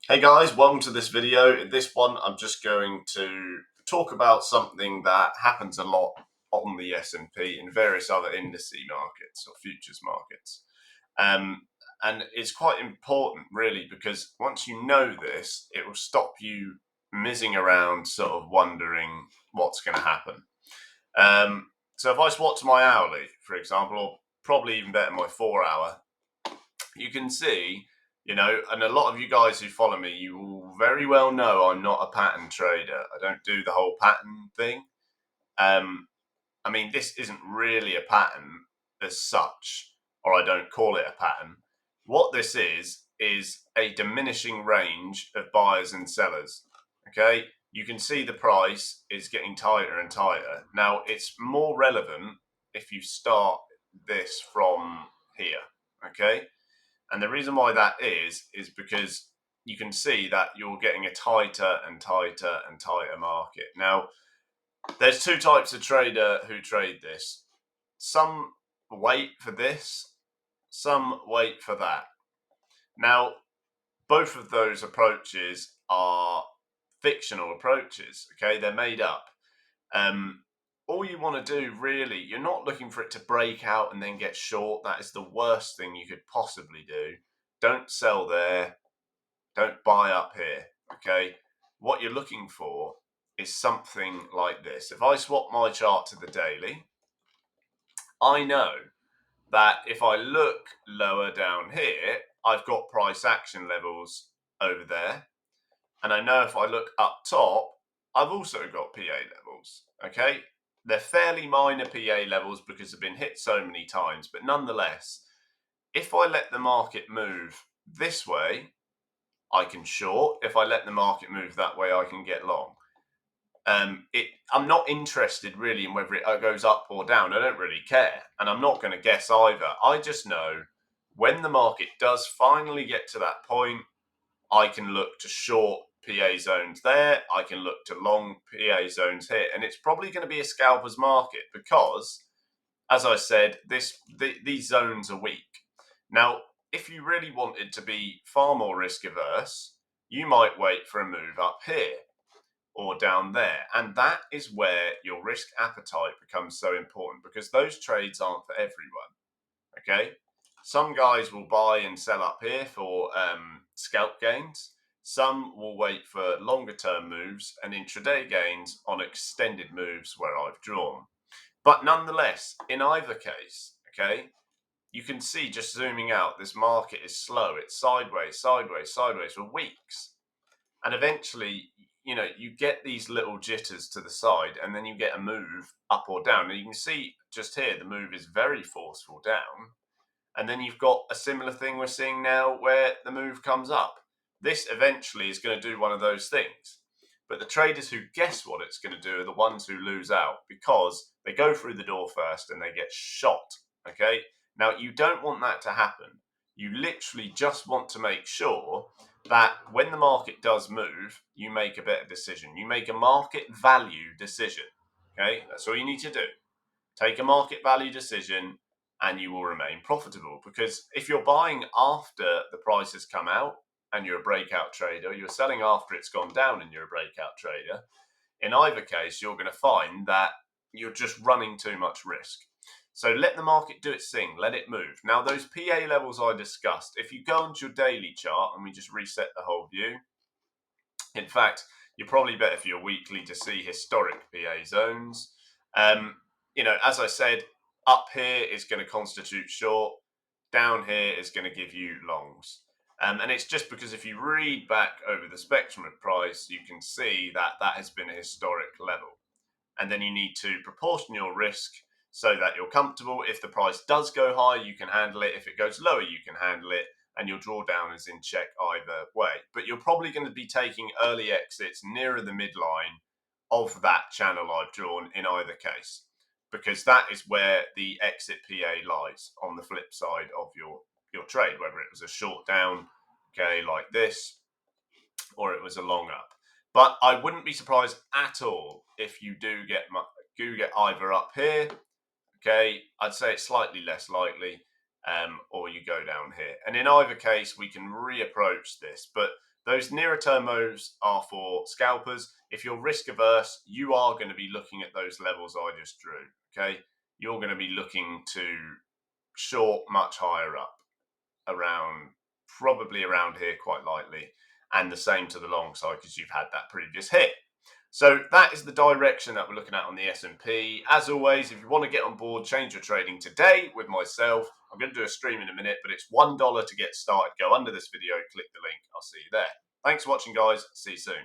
Hey guys, welcome to this video. In this one, I'm just going to talk about something that happens a lot on the S&P and various other indice markets or futures markets. Um, and it's quite important, really, because once you know this, it will stop you mizzing around, sort of wondering what's going to happen. So if I swap to my hourly, for example, or probably even better, my 4 hour, you can see, and a lot of you guys who follow me, you will very well know I'm not a pattern trader. I don't do the whole pattern thing. I mean, this isn't really a pattern as such, or I don't call it a pattern. What this is a diminishing range of buyers and sellers. Okay, you can see the price is getting tighter and tighter. Now, it's more relevant if you start this from here. Okay, and the reason why that is because you can see that you're getting a tighter and tighter and tighter market. Now, there's two types of trader who trade this. Some wait for this, some wait for that. Now, both of those approaches are fictional approaches, okay? They're made up. All you want to do, really, you're not looking for it to break out and then get short. That is the worst thing you could possibly do. Don't sell there. Don't buy up here, okay? What you're looking for is something like this. If I swap my chart to the daily, I know that if I look lower down here, I've got price action levels over there. And I know if I look up top, I've also got PA levels, okay? They're fairly minor PA levels because they've been hit so many times, but nonetheless, if I let the market move this way, I can short. If I let the market move that way, I can get long. I'm not interested really in whether it goes up or down. I don't really care. And I'm not going to guess either. I just know when the market does finally get to that point, I can look to short PA zones there. I can look to long PA zones here. And it's probably going to be a scalper's market because, as I said, these zones are weak. Now, if you really wanted to be far more risk averse, you might wait for a move up here or down there. And that is where your risk appetite becomes so important because those trades aren't for everyone. Okay. Some guys will buy and sell up here for scalp gains. Some will wait for longer term moves and intraday gains on extended moves where I've drawn. But nonetheless, in either case, okay, you can see just zooming out, this market is slow. It's sideways, sideways, sideways for weeks. And eventually, you get these little jitters to the side and then you get a move up or down. And you can see just here, the move is very forceful down. And then you've got a similar thing we're seeing now where the move comes up. This eventually is going to do one of those things. But the traders who guess what it's going to do are the ones who lose out because they go through the door first and they get shot. Okay? Now, you don't want that to happen. You literally just want to make sure that when the market does move, you make a better decision. You make a market value decision. Okay? That's all you need to do. Take a market value decision and you will remain profitable. Because if you're buying after the price has come out and you're a breakout trader, you're selling after it's gone down and you're a breakout trader, in either case, you're going to find that you're just running too much risk. So let the market do its thing, let it move. Now, those PA levels I discussed, if you go onto your daily chart and we just reset the whole view, in fact, you're probably better for your weekly to see historic PA zones. As I said, up here is going to constitute short, down here is going to give you longs. And it's just because if you read back over the spectrum of price, you can see that that has been a historic level. And then you need to proportion your risk so that you're comfortable. If the price does go high, you can handle it. If it goes lower, you can handle it. And your drawdown is in check either way. But you're probably going to be taking early exits nearer the midline of that channel I've drawn in either case, because that is where the exit PA lies on the flip side of your trade, whether it was a short down, okay, like this, or it was a long up. But I wouldn't be surprised at all if you do get either up here, okay, I'd say it's slightly less likely, or you go down here. And in either case, we can reapproach this. But Those nearer term moves are for scalpers. If you're risk averse, you are going to be looking at those levels I just drew. Okay, you're going to be looking to short much higher up, around probably around here quite likely, and the same to the long side because you've had that previous hit. So that is the direction that we're looking at on the S&P. As always, if you want to get on board, change your trading today with myself. I'm going to do a stream in a minute, but it's $1 to get started. Go under this video, click the link. I'll see you there. Thanks for watching, guys. See you soon.